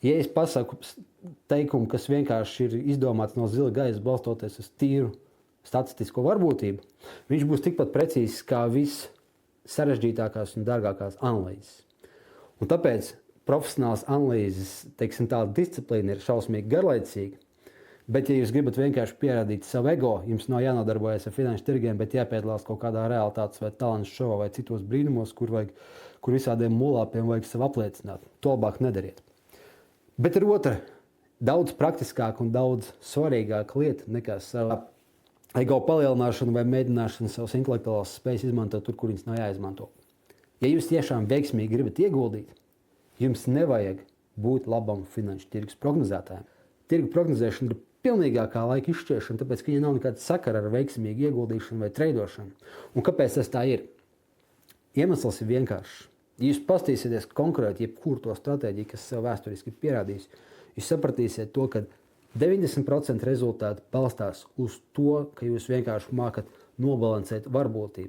Ja es pasaku teikumu, kas vienkārši ir izdomāts no zila gaisa, balstoties uz tīru statistisko varbūtību, viņš būs tikpat precīzs kā viss sarežģītākās un dārgākās analīzes. Un tāpēc profesionāls analīzes, teiksim, tāda disciplīna ir šausmīgi garlaicīga, bet ja jūs gribat vienkārši pierādīt savu ego, jums nav jānodarbojas ar finanšu tirgiem, bet jāpiedalās kaut kādā realitātes vai talantu šovā vai citos brīnumos, kur visādiem mulāpiem vajag sev apliecināt. To labāk nedariet. Bet ir otra, daudz praktiskāka un daudz svarīgāka lieta nekā savu ego palielināšanu vai mēģināšanu savas intelektuālās spējas izmantot tur, kur viņas nav jāizmanto. Ja jūs tiešām veiksmīgi gribat ieguldīt, jums nevajag būt labam finanšu tirgus prognozētājam. Tirgu prognozēšana ir pilnīgākā laika izšķiešana, tāpēc, ka viņa nav nekāda sakara ar veiksmīgu ieguldīšanu vai treidošanu. Un kāpēc tas tā ir? Iemesls ir vienkāršs. Ja jūs pastīsieties konkrēti jebkuru to stratēģiju, kas sev vēsturiski ir pierādījis, jūs sapratīsiet to, ka 90% rezultāti balstās uz to, ka jūs vienkārši mākat nobalansēt varbūtības.